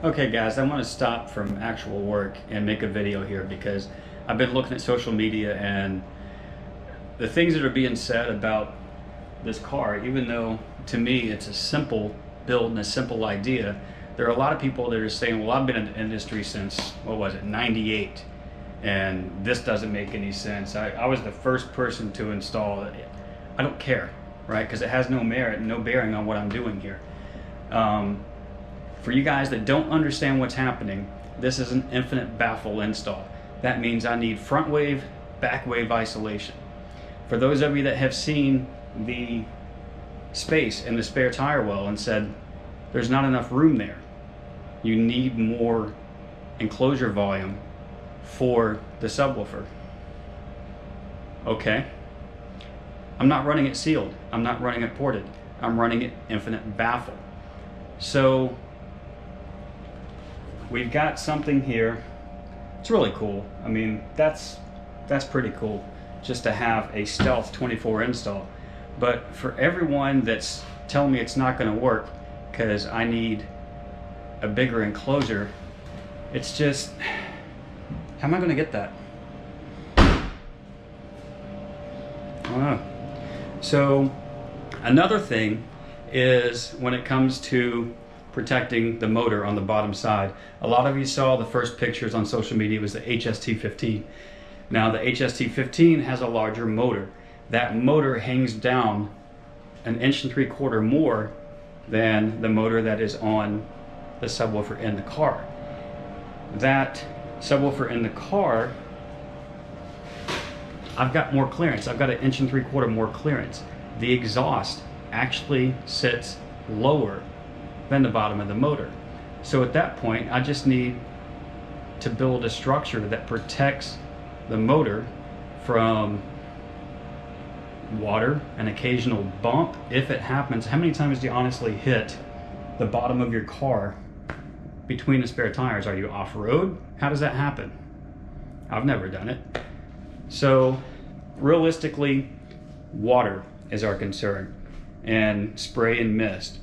Okay guys, I want to stop from actual work and make a video here because I've been looking at social media and the things that are being said about this car, even though to me it's a simple build and a simple idea, there are a lot of people that are saying, well, I've been in the industry since, what was it, 98, and this doesn't make any sense. I was the first person to install it. I don't care, right? Because it has no merit and no bearing on what I'm doing here. For you guys that don't understand what's happening, this is an infinite baffle install. That means I need front wave, back wave isolation. For those of you that have seen the space in the spare tire well and said, there's not enough room there, you need more enclosure volume for the subwoofer. Okay, I'm not running it sealed, I'm not running it ported, I'm running it infinite baffle. So we've got something here. It's really cool. I mean, that's pretty cool just to have a stealth 24 install. But for everyone that's telling me it's not going to work because I need a bigger enclosure, it's just, how am I going to get that? I don't know. So another thing is when it comes to protecting the motor on the bottom side. A lot of you saw the first pictures on social media. It was the HST15. Now the HST15 has a larger motor. That motor hangs down 1 3/4 inches more than the motor that is on the subwoofer in the car. That subwoofer in the car, I've got more clearance. I've got 1 3/4 inches more clearance. The exhaust actually sits lower than the bottom of the motor. So at that point, I just need to build a structure that protects the motor from water, an occasional bump if it happens. How many times do you honestly hit the bottom of your car between the spare tires? Are you off-road? How does that happen? I've never done it. So realistically, water is our concern, and spray and mist.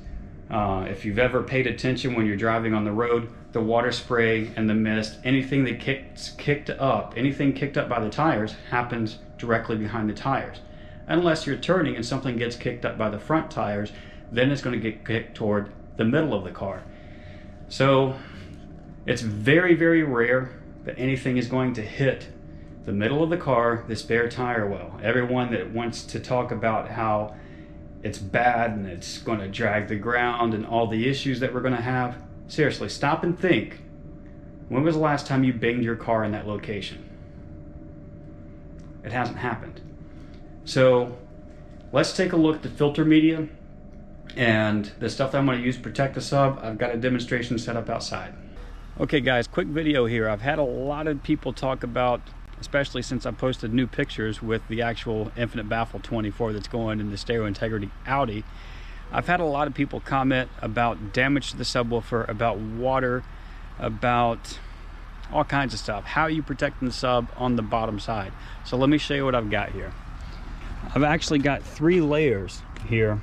If you've ever paid attention when you're driving on the road, the water spray and the mist, anything that kicked up by the tires happens directly behind the tires. Unless you're turning and something gets kicked up by the front tires, then it's going to get kicked toward the middle of the car. So it's very, very rare that anything is going to hit the middle of the car, the spare tire well. Everyone that wants to talk about how it's bad and it's going to drag the ground and all the issues that we're going to have, seriously, stop and think. When was the last time you banged your car in that location? It hasn't happened. So let's take a look at the filter media and the stuff that I'm going to use to protect the sub. I've got a demonstration set up outside. Okay guys, quick video here. I've had a lot of people talk about, especially since I posted new pictures with the actual Infinite Baffle 24 that's going in the stereo integrity Audi. I've had a lot of people comment about damage to the subwoofer, about water, about all kinds of stuff. How are you protecting the sub on the bottom side? So let me show you what I've got here. I've actually got 3 layers here.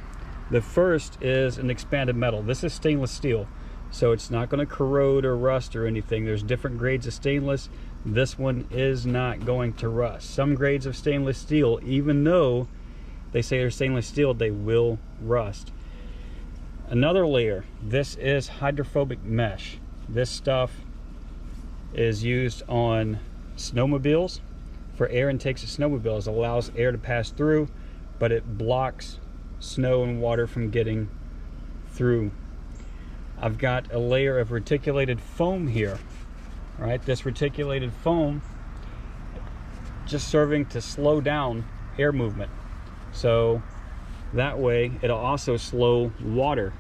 The first is an expanded metal. This is stainless steel, so it's not going to corrode or rust or anything. There's different grades of stainless. This one is not going to rust. Some grades of stainless steel, even though they say they're stainless steel, they will rust. Another layer, this is hydrophobic mesh. This stuff is used on snowmobiles for air intakes of snowmobiles. It allows air to pass through, but it blocks snow and water from getting through. I've got a layer of reticulated foam here. Right, this reticulated foam just serving to slow down air movement. So that way it'll also slow water.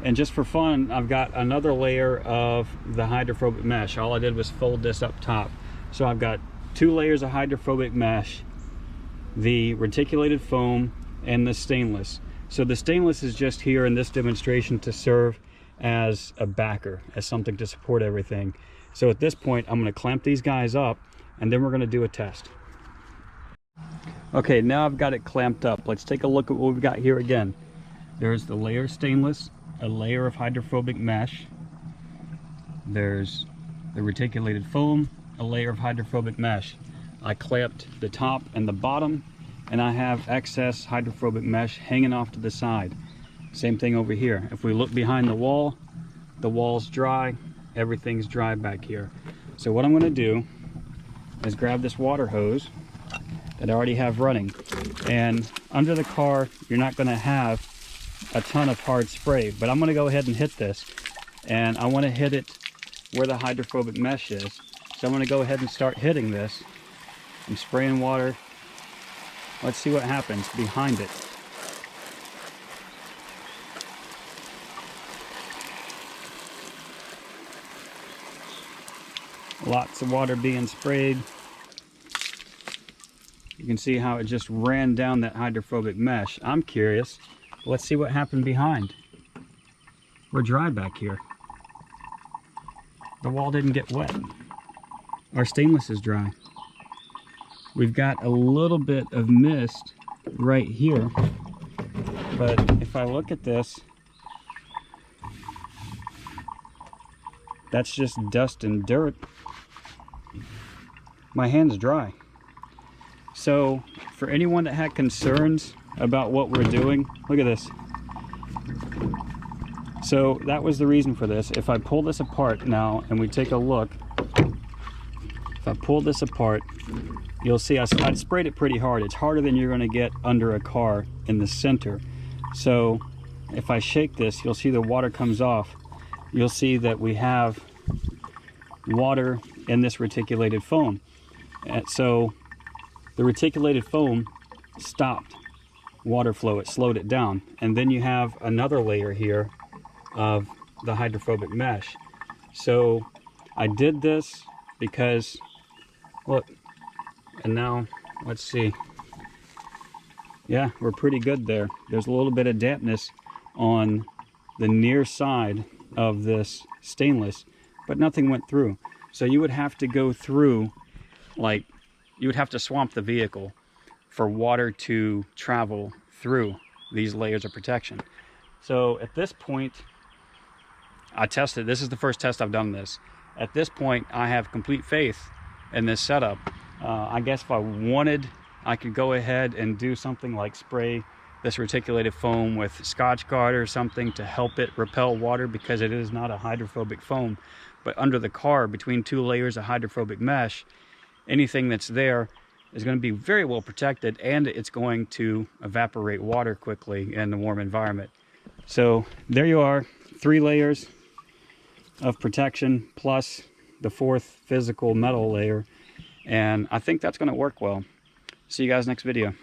And just for fun, I've got another layer of the hydrophobic mesh. All I did was fold this up top. So I've got 2 layers of hydrophobic mesh, the reticulated foam, and the stainless. So the stainless is just here in this demonstration to serve as a backer, as something to support everything. So at this point, I'm going to clamp these guys up and then we're going to do a test. Okay, now I've got it clamped up. Let's take a look at what we've got here again. There's the layer of stainless, a layer of hydrophobic mesh, There's the reticulated foam, a layer of hydrophobic mesh. I clamped the top and the bottom, and I have excess hydrophobic mesh hanging off to the side. Same thing over here. If we look behind the wall's dry, everything's dry back here. So what I'm going to do is grab this water hose that I already have running, and under the car you're not going to have a ton of hard spray, but I'm going to go ahead and hit this, and I want to hit it where the hydrophobic mesh is. So I'm going to go ahead and start hitting this. I'm spraying water. Let's see what happens behind it. Lots of water being sprayed. You can see how it just ran down that hydrophobic mesh. I'm curious. Let's see what happened behind. We're dry back here. The wall didn't get wet. Our stainless is dry. We've got a little bit of mist right here, but if I look at this, that's just dust and dirt. My hand's dry. So for anyone that had concerns about what we're doing, look at this. So that was the reason for this. If I pull this apart now and we take a look, if I pull this apart, you'll see I sprayed it pretty hard. It's harder than you're going to get under a car in the center. So if I shake this, you'll see the water comes off. You'll see that we have water in this reticulated foam. And so the reticulated foam stopped water flow. It slowed it down. And then you have another layer here of the hydrophobic mesh. So I did this because, look, and now let's see. Yeah, we're pretty good there. There's a little bit of dampness on the near side of this stainless, but nothing went through. So you would have to go through, like, you would have to swamp the vehicle for water to travel through these layers of protection. So at this point, I tested, this is the first test I've done this. At this point, I have complete faith in this setup. I guess if I wanted, I could go ahead and do something like spray this reticulated foam with Scotch Guard or something to help it repel water, because it is not a hydrophobic foam. But under the car, between two layers of hydrophobic mesh, anything that's there is going to be very well protected, and it's going to evaporate water quickly in the warm environment. So there you are, 3 layers of protection plus the 4th physical metal layer, and I think that's going to work well. See you guys next video.